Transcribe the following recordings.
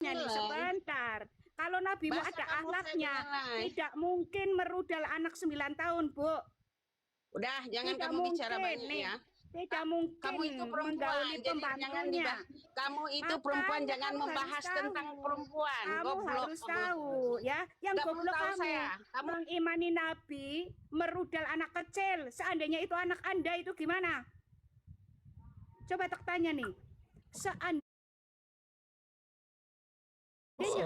pertanyaannya nih sebentar. Kalau nabimu Masa ada kamu akhlaknya, nilai? tidak mungkin merudal anak 9 tahun, Bu. Udah, jangan Tidak kamu bicara mungkin banyak nih. ya. Tidak Kamu itu mungkin perempuan, menggauli jadi jangan pembantunya. kamu itu perempuan, Makanya jangan kamu harus membahas tentang tahu. perempuan. Kamu Goblok harus kamu. tahu ya. Yang Nggak perlu goblok tahu kamu saya. Kamu mengimani Nabi, merudal anak kecil. Seandainya itu anak Anda itu gimana? Coba tak tanya nih. Seandainya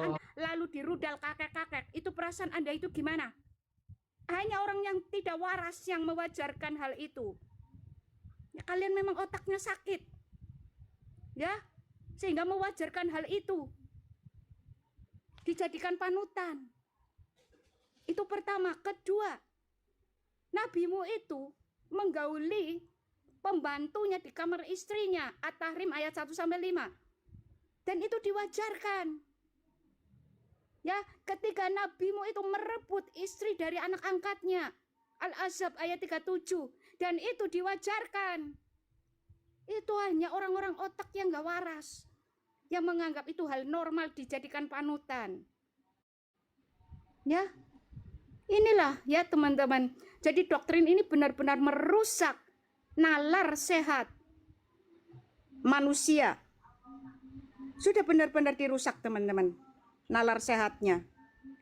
Anda lalu dirudal kakek-kakek, itu perasaan Anda itu gimana? Hanya orang yang tidak waras yang mewajarkan hal itu. Ya, kalian memang otaknya sakit. Ya, sehingga mewajarkan hal itu. Dijadikan panutan. Itu pertama. Kedua, nabimu itu menggauli pembantunya di kamar istrinya. At-Tahrim ayat 1-5. Dan itu diwajarkan. Ya, ketika nabimu itu merebut istri dari anak angkatnya. Al-Ahzab ayat 37. Dan itu diwajarkan. Itu hanya orang-orang otak yang gak waras. Yang menganggap itu hal normal dijadikan panutan. Ya, inilah ya teman-teman. Jadi doktrin ini benar-benar merusak nalar sehat manusia. Sudah benar-benar dirusak teman-teman, nalar sehatnya.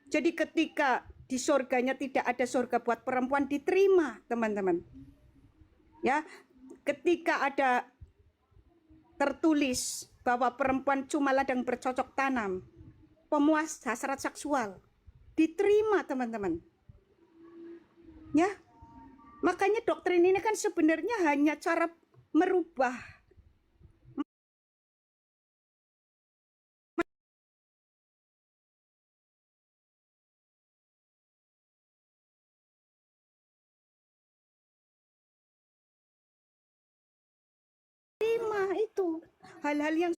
Jadi ketika di surganya tidak ada surga buat perempuan, diterima teman-teman. Ya, ketika ada tertulis bahwa perempuan cuma ladang bercocok tanam, pemuas hasrat seksual, diterima teman-teman. Ya, makanya doktrin ini kan sebenarnya hanya cara merubah itu hal-hal yang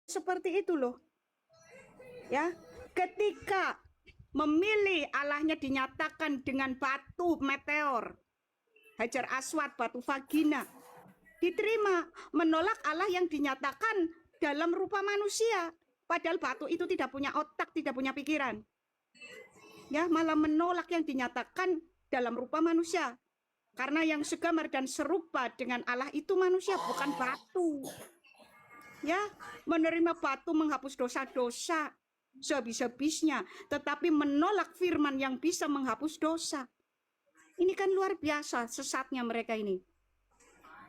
seperti itu loh. Ya, ketika memilih Allahnya dinyatakan dengan batu meteor, Hajar Aswad, batu vagina, diterima. Menolak Allah yang dinyatakan dalam rupa manusia, padahal batu itu tidak punya otak, tidak punya pikiran. Ya, malah menolak yang dinyatakan dalam rupa manusia. Karena yang segambar dan serupa dengan Allah itu manusia, bukan batu. Ya, menerima batu menghapus dosa-dosa sehabis-habisnya, tetapi menolak firman yang bisa menghapus dosa. Ini kan luar biasa sesatnya mereka ini.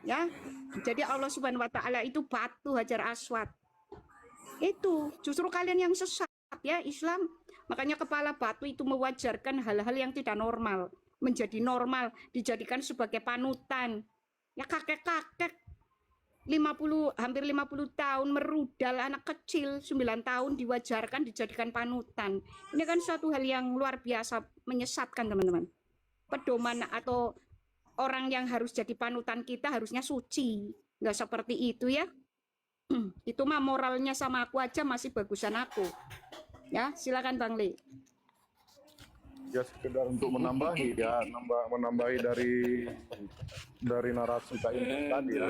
Ya, jadi Allah Subhanahu wa taala itu batu Hajar Aswad. Itu justru kalian yang sesat ya Islam. Makanya kepala batu itu mewajarkan hal-hal yang tidak normal menjadi normal, dijadikan sebagai panutan. Ya kakek-kakek 50 hampir 50 tahun merudal anak kecil 9 tahun diwajarkan dijadikan panutan. Ini kan suatu hal yang luar biasa menyesatkan teman-teman. Pedoman atau orang yang harus jadi panutan kita harusnya suci, nggak seperti itu ya. Itu mah moralnya sama aku aja masih bagusan aku. Ya, silakan Bang Li. Ya sekedar untuk menambahi ya, menambahi dari narasi Kak Indri tadi ya.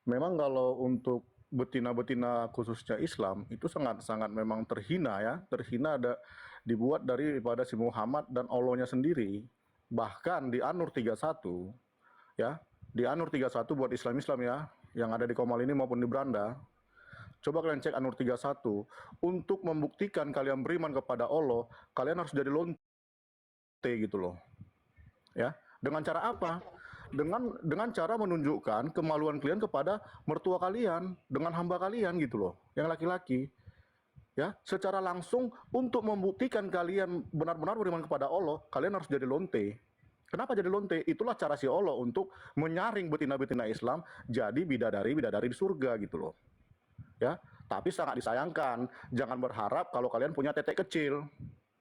Memang kalau untuk betina-betina khususnya Islam itu sangat-sangat memang terhina ya, terhina dibuat daripada si Muhammad dan Allahnya sendiri. Bahkan di An-Nur 31 ya, di An-Nur 31 buat Islam-Islam ya, yang ada di Komal ini maupun di Beranda. Coba kalian cek An-Nur 31, untuk membuktikan kalian beriman kepada Allah, kalian harus jadi lonte gitu loh. Ya, dengan cara apa? Dengan cara menunjukkan kemaluan kalian kepada mertua kalian, dengan hamba kalian gitu loh, yang laki-laki. Ya, secara langsung untuk membuktikan kalian benar-benar beriman kepada Allah, kalian harus jadi lonte. Kenapa jadi lonte? Itulah cara si Allah untuk menyaring betina-betina Islam jadi bidadari-bidadari di surga gitu loh. Ya, tapi sangat disayangkan, jangan berharap kalau kalian punya tetek kecil,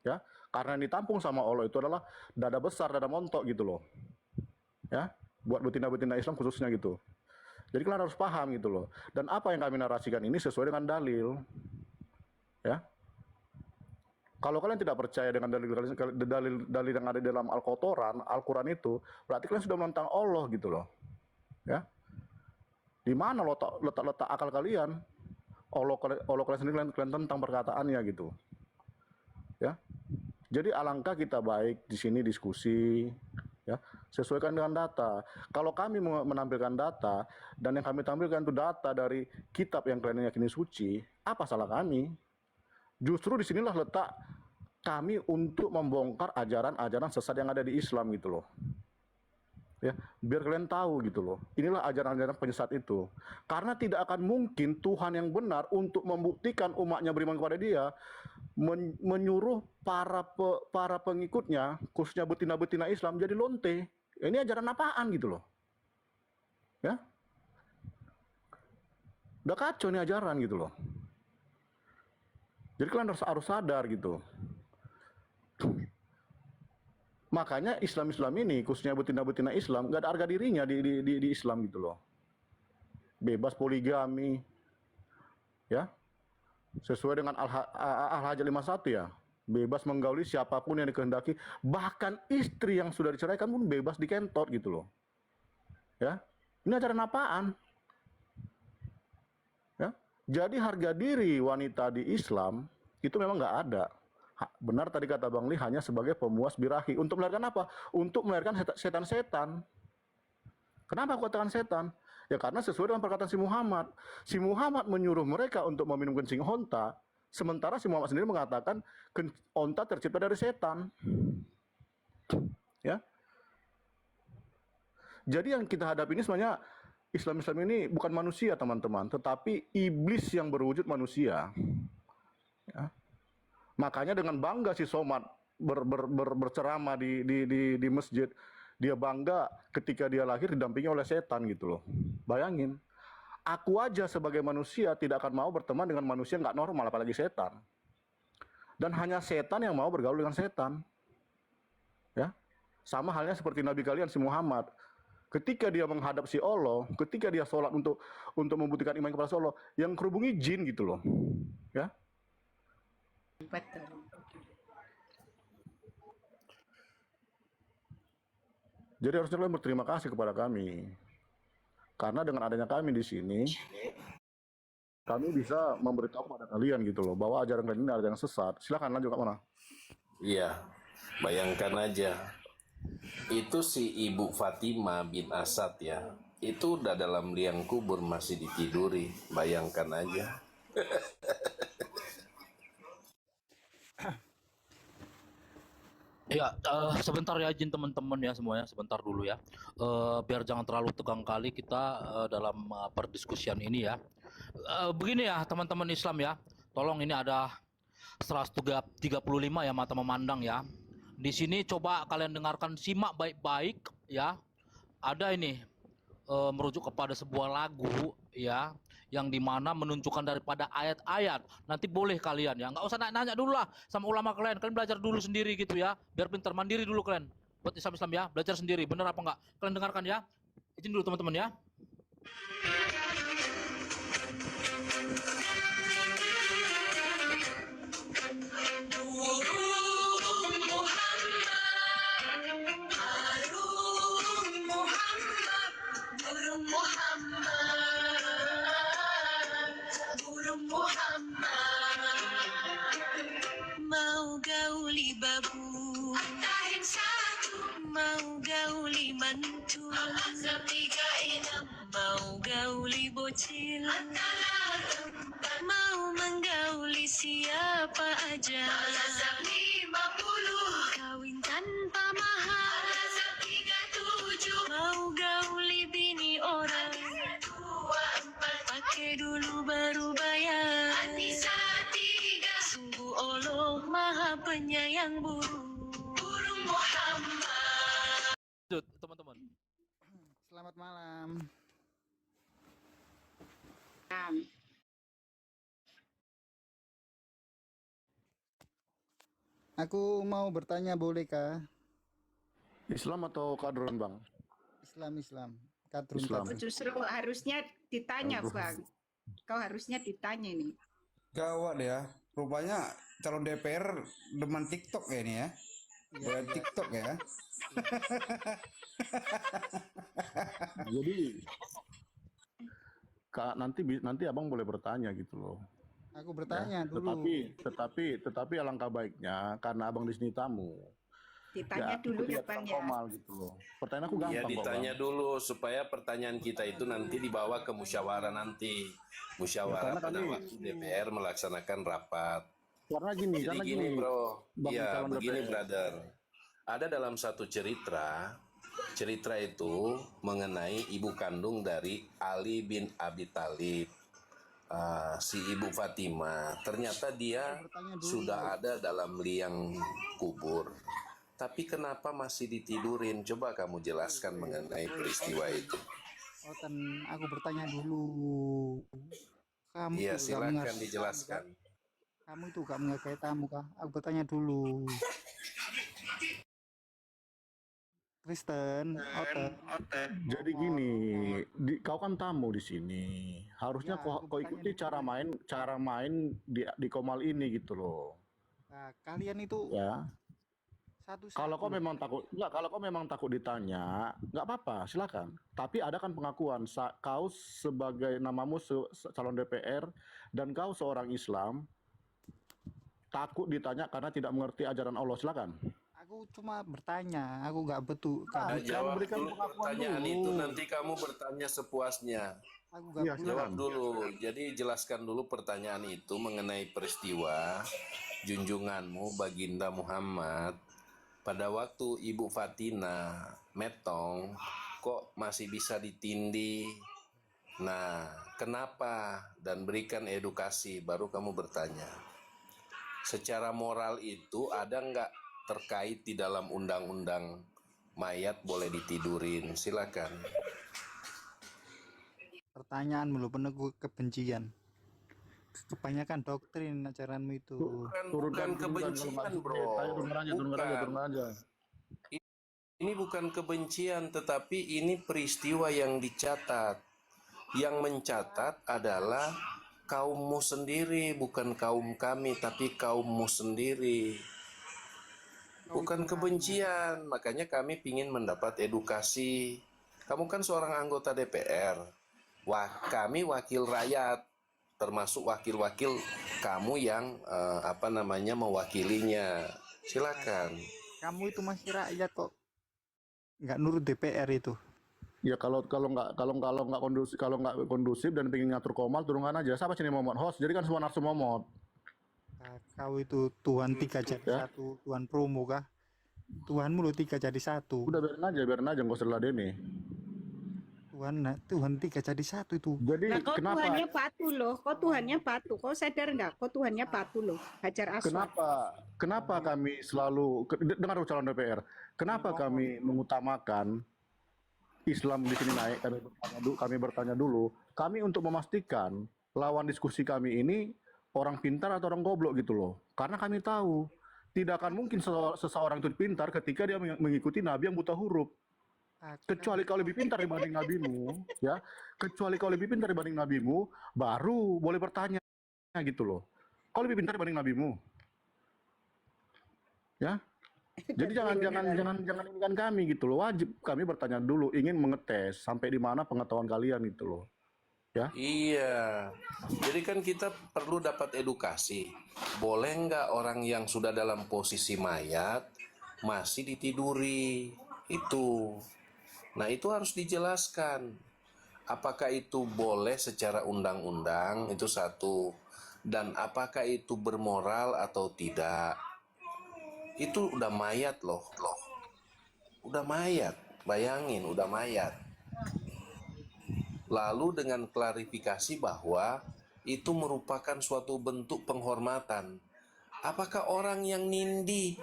ya, karena yang ditampung sama Allah itu adalah dada besar, dada montok gitu loh, ya, buat betina-betina Islam khususnya gitu. Jadi kalian harus paham gitu loh. Dan apa yang kami narasikan ini sesuai dengan dalil, ya. Kalau kalian tidak percaya dengan dalil yang ada di dalam Al-Quran itu, berarti kalian sudah menentang Allah gitu loh, ya. Di mana letak akal kalian? Allah kalian sendiri kalian tentang perkataannya gitu. Ya. Jadi alangkah kita baik di sini diskusi, ya, sesuaikan dengan data. Kalau kami menampilkan data dan yang kami tampilkan itu data dari kitab yang kalian yakini suci, apa salah kami? Justru disinilah letak kami untuk membongkar ajaran-ajaran sesat yang ada di Islam gitu loh. Ya, biar kalian tahu gitu loh. Inilah ajaran-ajaran penyesat itu. Karena tidak akan mungkin Tuhan yang benar untuk membuktikan umatnya beriman kepada Dia menyuruh para pengikutnya, khususnya betina-betina Islam jadi lonte. Ini ajaran apaan gitu loh. Ya. Udah kacau nih ajaran gitu loh. Jadi kalian harus sadar gitu. Makanya Islam ini, khususnya betina-betina Islam, nggak ada harga dirinya di Islam gitu loh. Bebas poligami, ya, sesuai dengan Al-Hajj 51 ya. Bebas menggauli siapapun yang dikehendaki, bahkan istri yang sudah diceraikan pun bebas dikentot gitu loh. Ya, ini ajaran apaan? Ya, jadi harga diri wanita di Islam itu memang nggak ada. Benar tadi kata Bang Li, hanya sebagai pemuas birahi. Untuk melahirkan apa? Untuk melahirkan setan-setan. Kenapa aku katakan setan? Ya karena sesuai dengan perkataan si Muhammad. Si Muhammad menyuruh mereka untuk meminum kencing onta, sementara si Muhammad sendiri mengatakan onta tercipta dari setan. Ya. Jadi yang kita hadapi ini sebenarnya Islam ini bukan manusia teman-teman, tetapi iblis yang berwujud manusia. Ya. Makanya dengan bangga si Somad berceramah di masjid, dia bangga ketika dia lahir didampingi oleh setan gitu loh. Bayangin, aku aja sebagai manusia tidak akan mau berteman dengan manusia nggak normal, apalagi setan. Dan hanya setan yang mau bergaul dengan setan. Ya, sama halnya seperti Nabi kalian si Muhammad. Ketika dia menghadap si Allah, ketika dia sholat untuk membuktikan iman kepada Allah, yang kerubungi jin gitu loh. Ya. Betul. Jadi harusnya kalian berterima kasih kepada kami. Karena dengan adanya kami di sini, kami bisa memberitahu kepada kalian gitu loh, bahwa ajaran kalian ini ajaran sesat. Silakan lanjut Kak Mana. Iya, bayangkan aja. Itu si Ibu Fatimah bin Asad ya. Itu udah dalam liang kubur masih ditiduri. Bayangkan aja. Ya, sebentar ya izin teman-teman ya semuanya, sebentar dulu ya. Biar jangan terlalu tegang kali kita dalam perdiskusian ini ya. Begini ya teman-teman Islam ya, tolong ini ada 135 ya mata memandang ya. Di sini coba kalian dengarkan, simak baik-baik ya. Ada ini merujuk kepada sebuah lagu ya, yang dimana menunjukkan daripada ayat-ayat. Nanti boleh kalian ya, nggak usah nanya dulu lah sama ulama kalian belajar dulu sendiri gitu ya, biar pintar mandiri dulu kalian. Buat Islam ya, belajar sendiri, bener apa enggak? Kalian dengarkan ya, izin dulu teman-teman ya. Mau gauli babu, mau gauli mantu, mau gauli bocil, mau menggauli siapa aja, kawin tanpa mahar, mau gauli bini orang, pakai dulu baru bayar. Sungguh Allah Maha Penyayang burung Muhammad. Lanjut teman-teman. Selamat malam. Aku mau bertanya, bolehkah? Islam atau kadrun Bang? Islam. Kadrun. Islam. Justru harusnya ditanya, Bang. Kau harusnya ditanya ini. Gawat ya, rupanya calon DPR demen TikTok ya ini ya. Buat TikTok ya. nanti abang boleh bertanya gitu loh. Aku Ya, bertanya dulu. tetapi alangkah baiknya karena abang di sini tamu. Ditanya Ya, dulu ikuti ya aturan Bang ya. formal gitu loh. Pertanyaan aku Ya gampang kok, Bang. ditanya dulu supaya pertanyaan kita itu nanti dibawa ke musyawarah nanti. Ya, Musyawarah karena pada kami waktu DPR melaksanakan rapat. karena Jadi gini gini, bro, Bang iya calon begini DPR. brother. Ada dalam satu cerita itu mengenai ibu kandung dari Ali bin Abi Thalib. Si Ibu Fatimah, ternyata dia Bertanya dulu. sudah ada dalam liang kubur. Tapi kenapa masih ditidurin? Coba kamu jelaskan mengenai peristiwa itu. Oten, aku bertanya dulu. Kamu Iya, tuh gak silakan menghargai tamu dijelaskan. kah? Kamu itu gak menghargai tamu kah? Aku bertanya dulu. Kristen, Oten. Jadi gini, kau kan tamu di sini. Harusnya Ya, kau aku bertanya ikuti dulu. cara main di Komal ini gitu loh. Nah, kalian itu Ya. Kalau satu-satu loh. kalau kau memang takut ditanya, nggak apa-apa, silakan. Tapi ada kan pengakuan, kau sebagai namamu calon DPR dan kau seorang Islam takut ditanya karena tidak mengerti ajaran Allah, silakan. Aku cuma bertanya, aku nggak betul. Nah, Kamu, Jawab berikan dulu pengakuan pertanyaan dulu. itu, nanti kamu bertanya sepuasnya. aku nggak Iya, butuh. Jawab silakan. dulu. Jadi jelaskan dulu pertanyaan itu mengenai peristiwa junjunganmu Baginda Muhammad pada waktu Ibu Fatina metong kok masih bisa ditindih. Nah, kenapa? Dan berikan edukasi, baru kamu bertanya. Secara moral itu ada nggak terkait di dalam undang-undang mayat boleh ditidurin? Silakan. Pertanyaan mulu peneguh kebencian. Kebanyakan doktrin ajaranmu itu. Bukan kebencian, bro. Turunkan aja. Ini bukan kebencian, tetapi ini peristiwa yang dicatat. Yang mencatat adalah kaummu sendiri, bukan kaum kami, tapi kaummu sendiri. Bukan kebencian, makanya kami ingin mendapat edukasi. Kamu kan seorang anggota DPR. Kami wakil rakyat, termasuk wakil-wakil kamu yang mewakilinya. Silakan. Kamu itu masih rakyat kok, nggak nurut DPR itu. Ya kalau nggak kondusif dan pengen ngatur Komal, turunkan aja. Siapa sini Momot host? Jadi kan semua nafsu Momot. Nah, kau itu Tuhan 3 jadi Ya. 1, Tuhan promo kah? Tuhanmu lo 3 jadi 1. Udah biarin aja, nggak usah diladeni. Tuhan 3 jadi 1 itu. Jadi Nah, kau kenapa? Tuhannya batu loh. Kau Tuhannya batu. Kau sadar nggak? Kau Tuhannya batu loh. Hajar Aswad. Kenapa kami selalu dengar calon DPR? Kenapa kami mengutamakan Islam di sini naik? Kami bertanya dulu. Kami untuk memastikan lawan diskusi kami ini orang pintar atau orang goblok gitu loh. Karena kami tahu tidak akan mungkin seseorang itu pintar ketika dia mengikuti nabi yang buta huruf. Kecuali kau lebih pintar dibanding nabimu, ya. Kecuali kau lebih pintar dibanding nabimu, baru boleh bertanya gitu loh. Kau lebih pintar dibanding nabimu, ya. Jadi jangan inikan kami gitu loh. Wajib kami bertanya dulu, ingin mengetes sampai di mana pengetahuan kalian gitu loh. Ya. Iya. Jadi kan kita perlu dapat edukasi. Boleh nggak orang yang sudah dalam posisi mayat masih ditiduri? Itu. Nah, itu harus dijelaskan. Apakah itu boleh secara undang-undang? Itu satu. Dan apakah itu bermoral atau tidak? Itu udah mayat loh. Udah mayat. Bayangin, udah mayat. Lalu dengan klarifikasi bahwa itu merupakan suatu bentuk penghormatan. Apakah orang yang nindi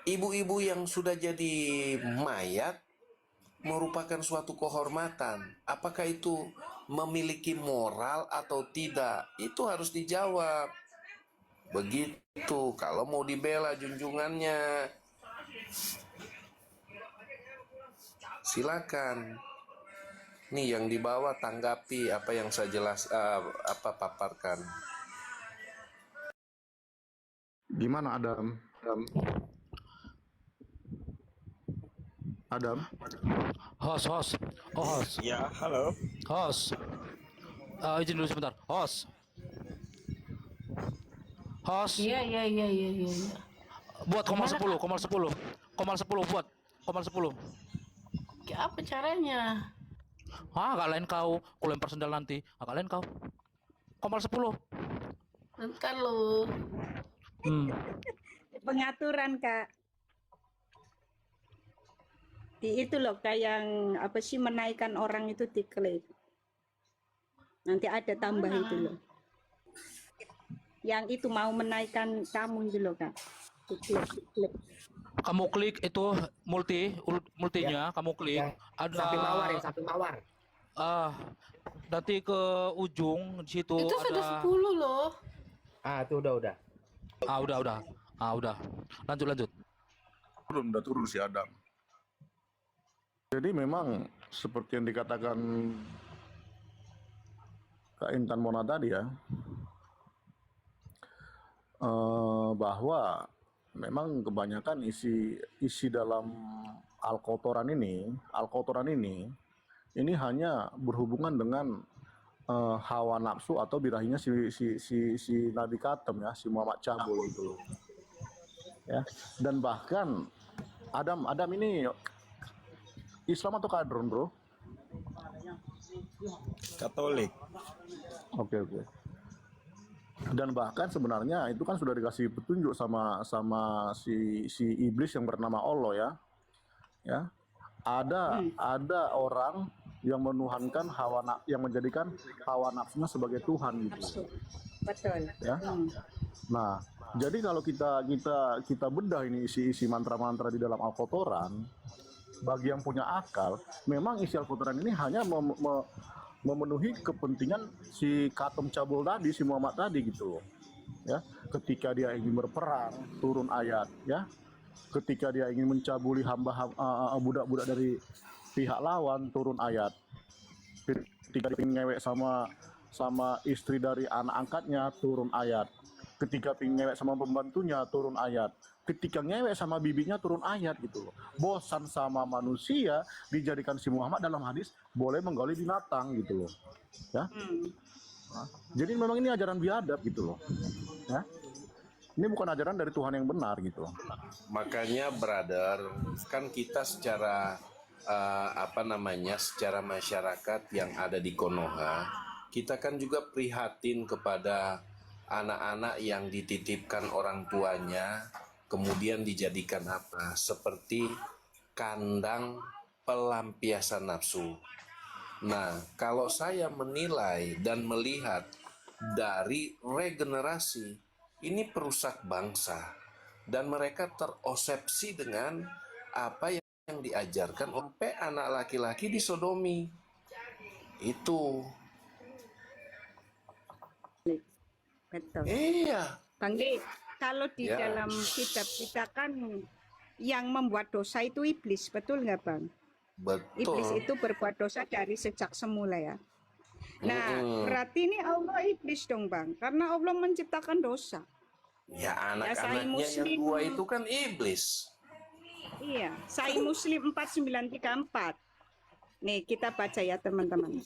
ibu-ibu yang sudah jadi mayat merupakan suatu kehormatan? Apakah itu memiliki moral atau tidak? Itu harus dijawab. Begitu kalau mau dibela junjungannya. Silakan. Nih yang di bawah tanggapi apa yang saya paparkan. Gimana Adam? Host. Ya, halo. Host. Izin dulu sebentar. Host. Host. Iya, iya, iya, iya, iya. Iya. Buat komal Gimana, 10, Kak? komal 10. Komal 10 buat. Komal 10. Apa caranya? Gak lain kau. Aku lempar sendal nanti. Gak lain kau. Komal 10. Bentar lo. Hmm. Pengaturan, Kak. Di itu loh, kayak yang apa sih menaikkan orang itu diklik. Nanti ada tambah Mana? itu loh. Yang itu mau menaikkan kamu itu loh, Kak. Diklik. Kamu klik itu multinya, kamu klik. Yang Ada sapi mawar ya, sapi mawar. nanti ke ujung di situ Itu sudah ada 10 loh. Ah, itu udah. udah. Lanjut. Udah turun si Adam. Jadi memang seperti yang dikatakan Kak Intan Mona tadi ya, bahwa memang kebanyakan isi dalam Al-Qur'an ini hanya berhubungan dengan hawa nafsu atau birahinya si Nabi Katem ya, si Muhammad Cabul itu loh. Ya. Dan bahkan Adam ini Islam atau kadrun, bro? Katolik. Oke. Dan bahkan sebenarnya itu kan sudah dikasih petunjuk sama si iblis yang bernama Allah ya. Ya. Ada orang yang menuhankan yang menjadikan hawa nafsunya sebagai Tuhan gitu. Betul. Ya. Nah, jadi kalau kita bedah ini isi mantra-mantra di dalam Al-Qur'an, bagi yang punya akal, memang isi Al-Qur'an ini hanya memenuhi kepentingan si Katem Cabul tadi, si Muhammad tadi gitu loh. Ya, ketika dia ingin berperang, turun ayat ya. Ketika dia ingin mencabuli budak-budak dari pihak lawan, turun ayat. Ketika dia ingin ngewek sama istri dari anak angkatnya, turun ayat. Ketika ingin ngewek sama pembantunya, turun ayat. Ketika ngewek sama bibinya, turun ayat gitu loh. Bosan sama manusia, dijadikan si Muhammad dalam hadis boleh menggali binatang gitu loh. Ya. Nah, jadi memang ini ajaran biadab gitu loh. Ya. Ini bukan ajaran dari Tuhan yang benar gitu. Makanya brother, kan kita secara secara masyarakat yang ada di Konoha, kita kan juga prihatin kepada anak-anak yang dititipkan orang tuanya, kemudian dijadikan apa? Seperti kandang pelampiasan nafsu. Nah, kalau saya menilai dan melihat dari regenerasi, ini perusak bangsa. Dan mereka terosepsi dengan apa yang diajarkan sampai anak laki-laki disodomi. Itu. Betul. Iya. Bang Di, kalau di Ya. dalam kitab kita kan yang membuat dosa itu iblis, betul nggak Bang? Iblis Betul. itu berbuat dosa dari sejak semula ya. Nah, Mm-mm. berarti ini Allah iblis dong Bang, karena Allah menciptakan dosa. Ya saya anak-anaknya yang Muslim. dua itu kan iblis. Iya, Sahih Muslim 4934. Nih, kita baca ya teman-teman.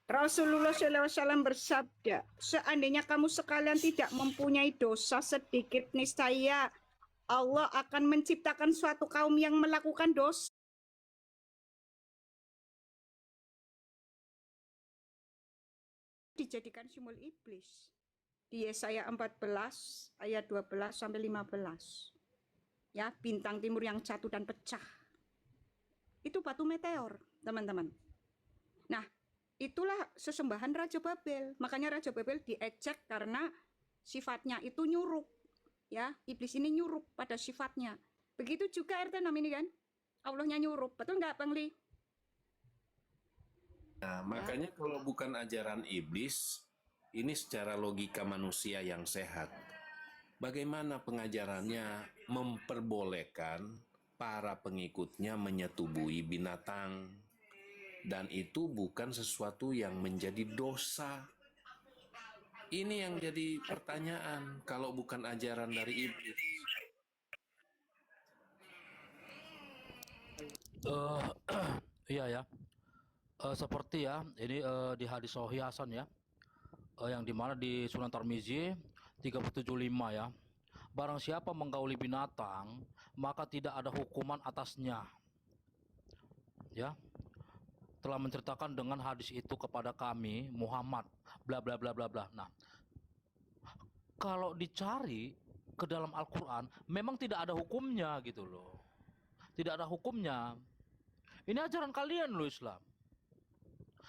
Rasulullah SAW bersabda, seandainya kamu sekalian tidak mempunyai dosa sedikit, niscaya Allah akan menciptakan suatu kaum yang melakukan dosa. Dijadikan simbol iblis. Di Yesaya 14 ayat 12 sampai 15. Ya, bintang timur yang jatuh dan pecah. Itu batu meteor, teman-teman. Nah, itulah sesembahan Raja Babel. Makanya Raja Babel diejek karena sifatnya itu nyuruk. Ya, iblis ini nyuruk pada sifatnya. Begitu juga RT6 ini kan. Allahnya nyuruk. Betul nggak, Bang Li? Nah, makanya kalau bukan ajaran iblis, ini secara logika manusia yang sehat. Bagaimana pengajarannya memperbolehkan para pengikutnya menyetubui binatang. Dan itu bukan sesuatu yang menjadi dosa. Ini yang jadi pertanyaan kalau bukan ajaran dari iblis. Iya ya. Seperti ya, ini di hadis Sahih Hasan ya, yang dimana di Sunan Tirmizi 375 ya. Barang siapa menggauli binatang, maka tidak ada hukuman atasnya. Ya, telah menceritakan dengan hadis itu kepada kami Muhammad, bla bla bla bla bla. Nah, kalau dicari ke dalam Al-Quran, memang tidak ada hukumnya gitu loh. Tidak ada hukumnya. Ini ajaran kalian loh Islam.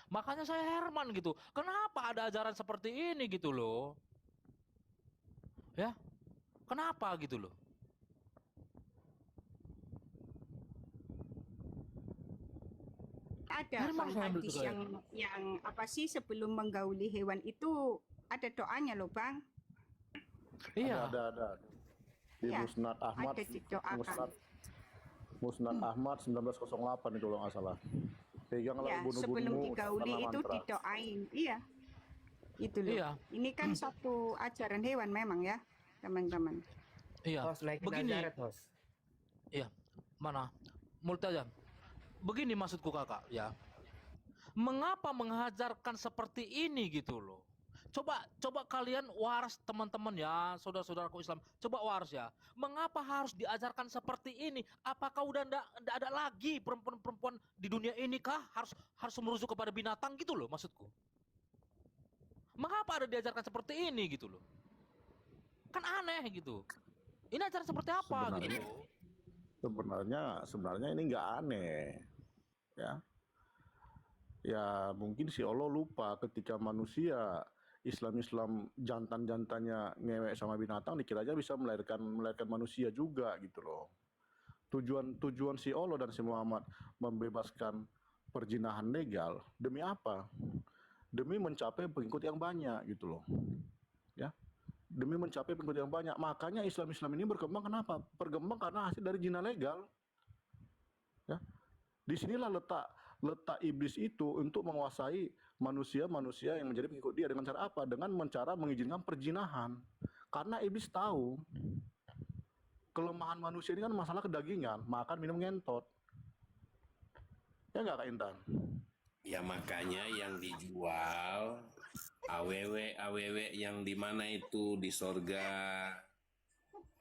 Makanya saya heran gitu. Kenapa ada ajaran seperti ini gitu loh? Ya, kenapa gitu loh? Ada Herman bang saya ambil hadis juga ya. yang apa sih sebelum menggauli hewan itu ada doanya loh bang. Iya. Ada. Di Iya, Musnad Ahmad, ada didoakan. Musnad Ahmad 1908 itu kalau nggak salah. Peganglah Ya, sebelum bunuh-bunuhmu digauli karena itu mantra. didoain. Iya, itu loh. Iya. Ini kan satu ajaran hewan memang ya, teman-teman. Iya. Host naikin Begini. Nazaret, host. Iya. Mana? Multajan. Begini maksudku kakak ya. Mengapa mengajarkan seperti ini gitu loh? Coba kalian waras teman-teman ya, saudara-saudaraku Islam. Coba waras ya. Mengapa harus diajarkan seperti ini? Apakah udah ndak ada lagi perempuan-perempuan di dunia ini kah? Harus merujuk kepada binatang gitu loh maksudku. Mengapa ada diajarkan seperti ini gitu loh? Kan aneh gitu. Ini ajaran seperti apa gitu? Sebenarnya ini nggak aneh, ya. Ya mungkin si Allah lupa ketika manusia Islam jantan-jantannya ngewek sama binatang, dikira aja bisa melahirkan manusia juga gitu loh. Tujuan si Allah dan si Muhammad membebaskan perzinahan legal demi apa? Demi mencapai pengikut yang banyak gitu loh. Ya. Demi mencapai pengikut yang banyak. Makanya Islam ini berkembang kenapa? Berkembang karena hasil dari zina legal. Ya. Disinilah letak iblis itu untuk menguasai manusia yang menjadi pengikut dia dengan cara apa? Dengan cara mengizinkan perzinahan. Karena iblis tahu kelemahan manusia ini kan masalah kedagingan, makan, minum, ngentot. Ya nggak Kak Intan? Ya makanya yang dijual aww yang di mana itu di sorga.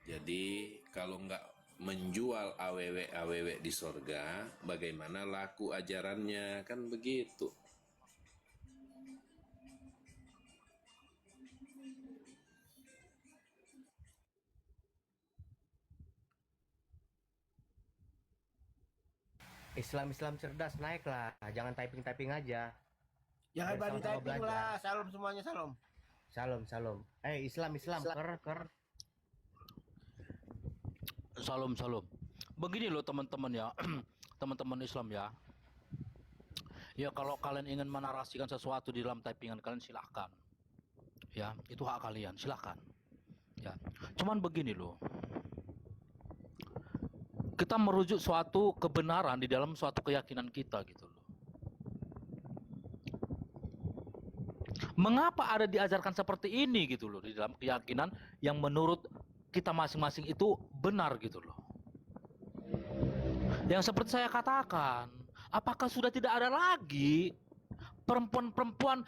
Jadi kalau nggak menjual aww di sorga, bagaimana laku ajarannya, kan begitu. Islam cerdas, naiklah. Jangan typing aja. Jangan Biar body sama-sama typing belajar. lah. Salam semuanya, salam. Salam. Islam. Ker. Salam. Begini loh teman-teman ya, teman-teman Islam ya. Ya kalau kalian ingin menarasikan sesuatu di dalam typingan kalian silahkan. Ya, itu hak kalian, silahkan. Ya, cuman begini loh. Kita merujuk suatu kebenaran di dalam suatu keyakinan kita gitu loh. Mengapa ada diajarkan seperti ini gitu loh di dalam keyakinan yang menurut kita masing-masing itu benar gitu loh. Yang seperti saya katakan, apakah sudah tidak ada lagi perempuan-perempuan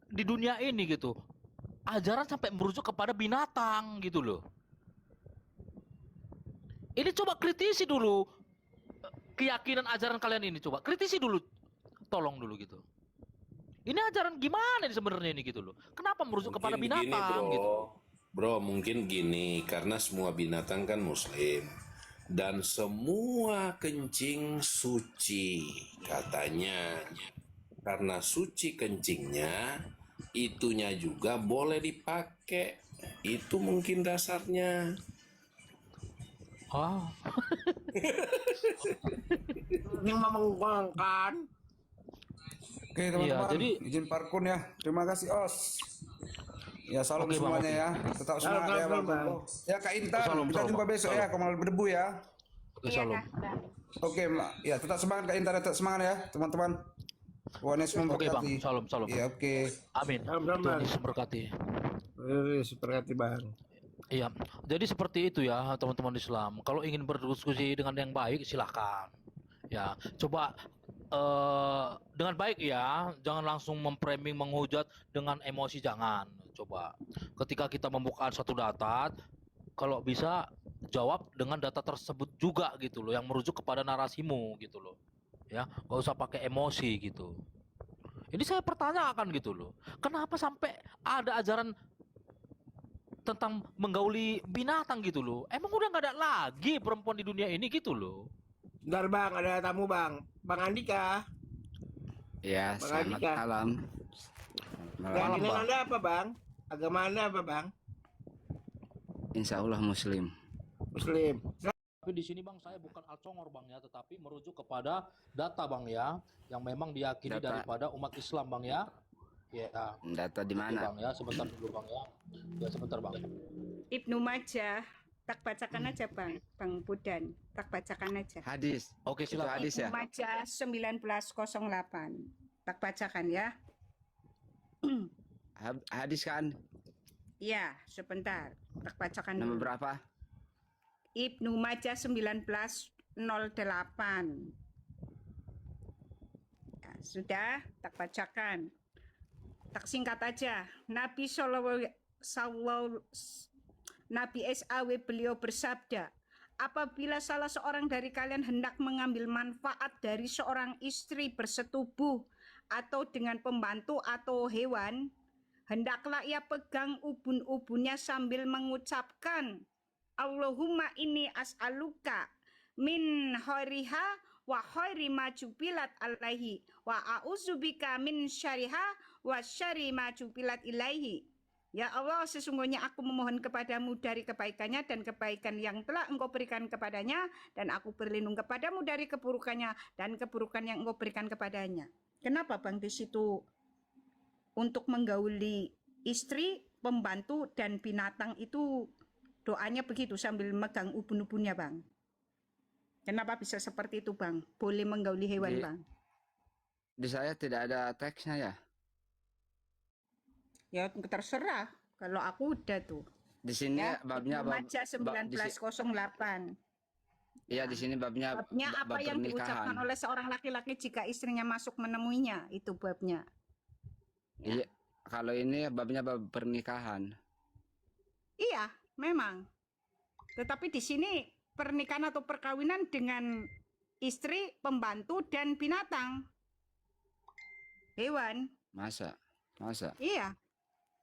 di dunia ini gitu? Ajaran sampai merujuk kepada binatang gitu loh. Ini coba kritisi dulu keyakinan ajaran kalian ini, coba kritisi dulu, tolong dulu gitu. Ini ajaran gimana nih sebenarnya ini gitu loh? Kenapa merujuk kepada Mungkin binatang gini, gitu? Bro, mungkin gini, karena semua binatang kan muslim. Dan semua kencing suci, katanya. Karena suci kencingnya, itunya juga boleh dipakai. Itu mungkin dasarnya. Ah, Yang memengkongkan. Oke teman-teman, Iya, jadi- izin parkun ya. Terima kasih Os. Ya salam Oke, Bang, semuanya oke. ya. Tetap semangat ya Salam, Bang. Bang. Ya Kak Intan, Salam, kita salam, jumpa Bang. besok Salam. ya, Komal Berdebu ya. oke, salam. Oke, Mak. Ya tetap semangat Kak Intan, tetap semangat ya teman-teman. Wanes Oke Bang, memberkati. salam. Iya, oke. Amin. Salam, Tuhan Bang. Yesus memberkati. Seperti hati bang. Iya, jadi seperti itu ya teman-teman Islam. Kalau ingin berdiskusi dengan yang baik silahkan. Ya, coba dengan baik ya, jangan langsung memframing, menghujat dengan emosi, jangan. Coba ketika kita membuka suatu data, kalau bisa jawab dengan data tersebut juga gitu loh, yang merujuk kepada narasimu gitu loh. Ya, nggak usah pakai emosi gitu. Ini saya pertanyakan gitu loh, kenapa sampai ada ajaran tentang menggauli binatang gitu loh? Emang udah nggak ada lagi perempuan di dunia ini gitu loh? Bentar bang, ada tamu bang. Bang Andika. Ya, Bang selamat Andika. malam. Keyakinan Anda apa bang? Agama Anda apa bang? Insya Allah Muslim. Muslim. Tapi di sini bang, saya bukan alcongor bang ya, tetapi merujuk kepada data bang ya, yang memang diyakini Data. daripada umat Islam bang ya. Ya, Data di itu mana? bang ya, sebentar dulu bang ya. Ya sebentar bang. Ibnu Majah, tak bacakan aja Bang Budan, tak bacakan aja. Hadis. Oke, Itu silakan. hadis ya. Ibnu Majah 1908. Tak bacakan ya. Hadis kan? Iya, sebentar. Tak bacakan Nomor dulu. berapa? Ibnu Majah 1908. Ya, sudah, tak bacakan. Tak singkat aja. Nabi Nabi SAW beliau bersabda, apabila salah seorang dari kalian hendak mengambil manfaat dari seorang istri bersetubuh atau dengan pembantu atau hewan, hendaklah ia pegang ubun-ubunnya sambil mengucapkan, Allahumma inni as'aluka min khairiha wa khairi ma jubilat alaihi wa a'udzubika min syariha wa syari ma jubilat ilaihi. Ya Allah, sesungguhnya aku memohon kepadamu dari kebaikannya dan kebaikan yang telah engkau berikan kepadanya, dan aku berlindung kepadamu dari keburukannya dan keburukan yang engkau berikan kepadanya. Kenapa Bang di situ untuk menggauli istri, pembantu, dan binatang itu doanya begitu sambil megang ubun-ubunnya Bang? Kenapa bisa seperti itu Bang? Boleh menggauli hewan Bang? Di saya tidak ada teksnya ya. Ya terserah. Kalau aku udah tuh. Di sini Ya, babnya Ibnu Majah 1908. Iya, di sini babnya Babnya apa bab yang diucapkan pernikahan. oleh seorang laki-laki jika istrinya masuk menemuinya, itu babnya. Iya, kalau ini babnya bab pernikahan. Iya, memang. Tetapi di sini pernikahan atau perkawinan dengan istri, pembantu, dan binatang. Hewan. Masa? Iya,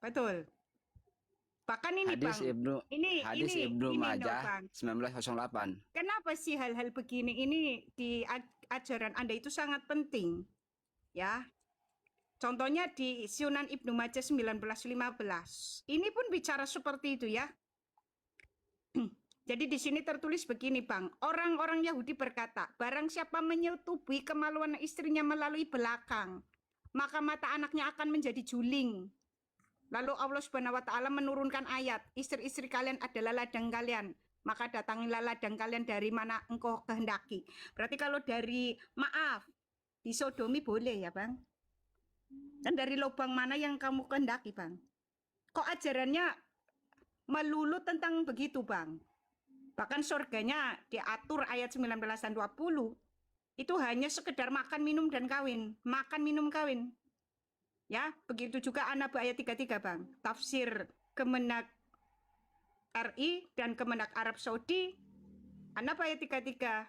betul. Bahkan ini Hadis Bang, Hadis Ibnu loh, Majah Bang. 1908. Kenapa sih hal-hal begini ini di ajaran Anda itu sangat penting? Ya. Contohnya di Sunan Ibnu Majah 1915. Ini pun bicara seperti itu ya. Jadi di sini tertulis begini Bang, orang-orang Yahudi berkata, barang siapa menyetubuhi kemaluan istrinya melalui belakang, maka mata anaknya akan menjadi juling. Lalu Allah Subhanahu wa taala menurunkan ayat, istri-istri kalian adalah ladang kalian, maka datangilah ladang kalian dari mana engkau kehendaki. Berarti kalau dari maaf, disodomi boleh ya Bang? Dan dari lubang mana yang kamu kehendaki Bang? Kok ajarannya melulu tentang begitu Bang? Bahkan surganya diatur ayat 19 dan 20. Itu hanya sekedar makan, minum, dan kawin. Makan, minum, kawin. Ya, begitu juga An-Naba ayat 33 Bang. Tafsir Kemenak RI dan Kemenak Arab Saudi. An-Naba ayat 33.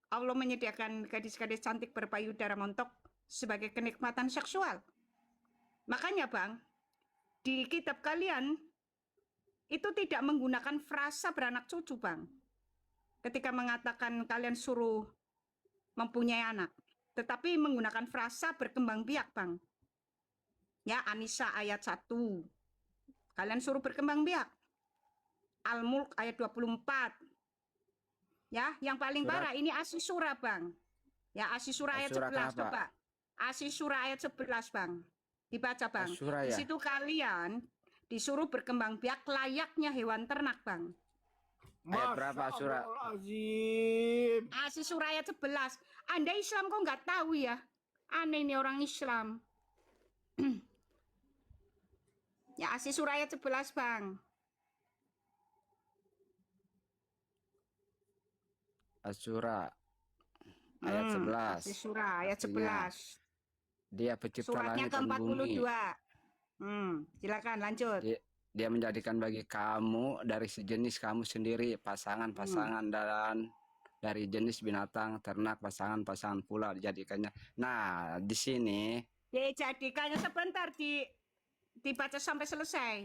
Allah menyediakan gadis-gadis cantik berpayudara montok sebagai kenikmatan seksual. Makanya Bang, di kitab kalian itu tidak menggunakan frasa beranak cucu Bang. Ketika mengatakan kalian suruh mempunyai anak, tetapi menggunakan frasa berkembang biak Bang. Ya, An-Nisa ayat 1. Kalian suruh berkembang biak. Al-Mulk ayat 24. Ya, yang paling parah ini Asy-Syura Bang. Ya, Asy-Syura ayat 11 coba. Asy-Syura ayat 11 Bang. Dibaca Bang. Asy-Syura, Di ya? situ kalian disuruh berkembang biak layaknya hewan ternak Bang. Ayat berapa surah? Asy-Syura ayat 11. Anda Islam kok nggak tahu ya? Aneh ini orang Islam. Ya, Asy-Syura ayat 11 Bang. Asyura. ayat 11. Kasih surah ayat Artinya, 11. Dia pencipta Suratnya langit dan bumi. ke-42. Silakan lanjut. Dia menjadikan bagi kamu dari sejenis kamu sendiri pasangan-pasangan dan dari jenis binatang ternak pasangan-pasangan pula dijadikannya. Nah, di sini Dijadikannya sebentar dibaca sampai selesai.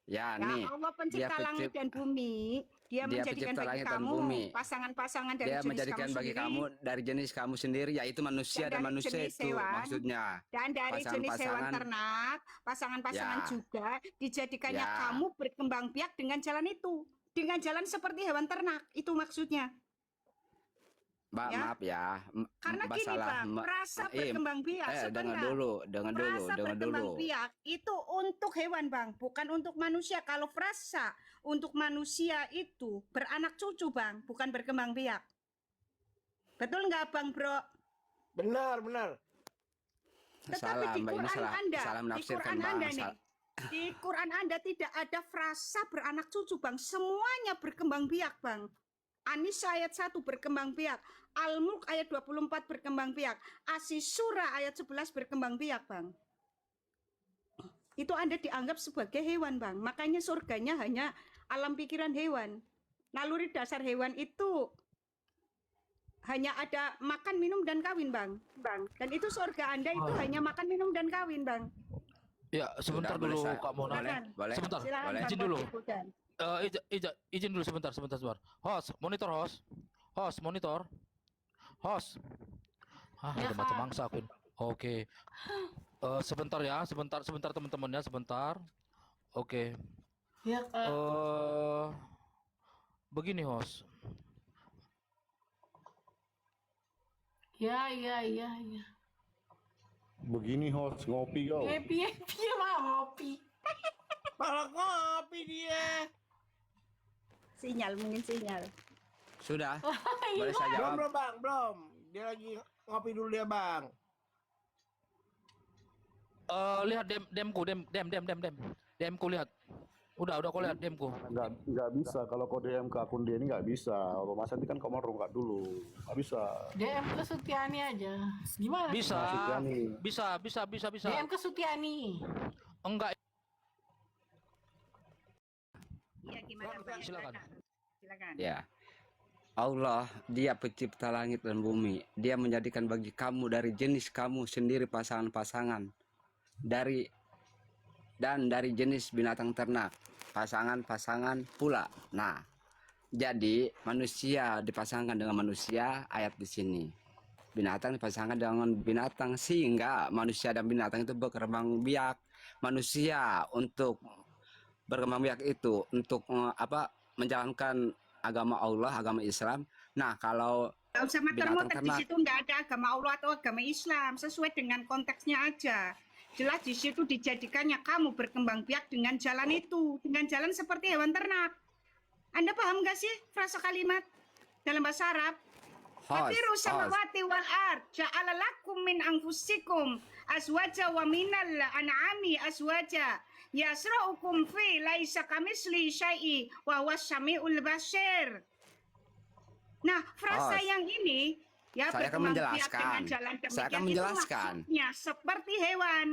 ya Ya nih Allah pencipta langit dan bumi, Dia dia menjadikan pencipta bagi langit dan kamu bumi. pasangan-pasangan dari dia jenis menjadikan kamu bagi sendiri kamu dari jenis kamu sendiri yaitu manusia dan dari manusia jenis itu hewan, maksudnya. dan dari jenis hewan Pasangan-pasangan ternak, pasangan-pasangan Ya. juga dijadikannya Ya. kamu berkembang biak dengan jalan itu. Dengan jalan seperti hewan ternak, itu maksudnya. Mbak, Ya. maaf ya. Karena gini Masalah Bang, rasa berkembang biak, dengar sebentar. dulu, dengar Frasa berkembang dulu. biak itu untuk hewan Bang, bukan untuk manusia. Kalau frasa untuk manusia itu beranak cucu Bang, bukan berkembang biak. Betul nggak Bang Bro? Benar, benar. Tetapi Salah, di Mbak, ini Quran Anda, salah di menafsirkan, Quran Bang. Anda nih, di Quran Anda tidak ada frasa beranak cucu Bang, semuanya berkembang biak Bang. An-Nisa ayat 1 berkembang biak, Al-Mulk ayat 24 berkembang biak, As-Surah ayat 11 berkembang biak Bang. Itu Anda dianggap sebagai hewan Bang, makanya surganya hanya alam pikiran hewan. Naluri dasar hewan itu hanya ada makan, minum, dan kawin Bang. Dan itu surga Anda itu hanya makan, minum, dan kawin Bang. Ya, sebentar Sudah, boleh dulu saya- Kak Mona. boleh. Sebentar, Silakan Boleh. Bang izin dulu. Bobi Budan. Izin dulu sebentar. Host, monitor host. Host, monitor. Host. Ya, udah macam Kak. mangsa aku. Oke. Sebentar ya, sebentar teman-teman ya, sebentar. Oke. Ya Kak. Begini host. Ya. Begini host ngopi kau. Piye mah ngopi. Malah ngopi dia. Sinyal, mungkin sinyal. Sudah. Boleh saya Belum, jawab? belum Bang, belum. Dia lagi ngopi dulu dia Bang. Lihat demku lihat. Udah kau lihat demku. Nggak bisa kalau kau DM ke akun dia ini nggak bisa. Masa nanti kan kau mau rungkat dulu. Nggak bisa. DM ke Sutiani aja. Gimana? Bisa. Maksudnya nih. Bisa. DM ke Sutiani. Enggak. Iya, gimana Bang? Silakan. Silakan. Ya. Allah, dia pencipta langit dan bumi. Dia menjadikan bagi kamu dari jenis kamu sendiri pasangan-pasangan. Dari jenis binatang ternak. Pasangan-pasangan pula. Nah, jadi manusia dipasangkan dengan manusia, ayat di sini. Binatang dipasangkan dengan binatang sehingga manusia dan binatang itu berkembang biak. Manusia untuk berkembang biak itu untuk menjalankan agama Allah, agama Islam. Nah, kalau Nggak usah binatang muter-muter, di ternak. situ nggak ada agama Allah atau agama Islam, sesuai dengan konteksnya aja. Jelas di situ dijadikannya kamu berkembang biak dengan jalan itu, dengan jalan seperti hewan ternak. Anda paham nggak sih frasa kalimat dalam bahasa Arab? Fatiru samawati wal ard ja'ala lakum min anfusikum azwaja wa minal an'ami azwaja yasra'ukum fi laisa kamisli syai'i wa huwas samiul basir. Nah, frasa yang ini ya Saya akan berkembang biak menjelaskan. dengan jalan Saya akan demikian itu menjelaskan. maksudnya seperti hewan.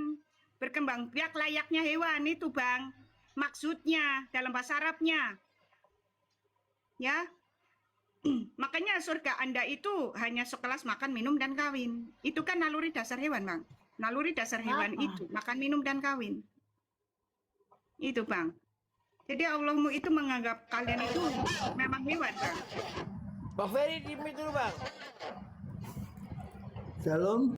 Berkembang biak layaknya hewan itu, Bang. Maksudnya dalam bahasa Arabnya. Ya. Makanya surga Anda itu hanya sekelas makan, minum, dan kawin. Itu kan naluri dasar hewan, Bang. Naluri dasar hewan Apa? itu, makan, minum, dan kawin. Itu, Bang. Jadi Allahmu itu menganggap kalian itu memang hewan, Bang. Bang Ferry di mute dulu Bang. Shalom.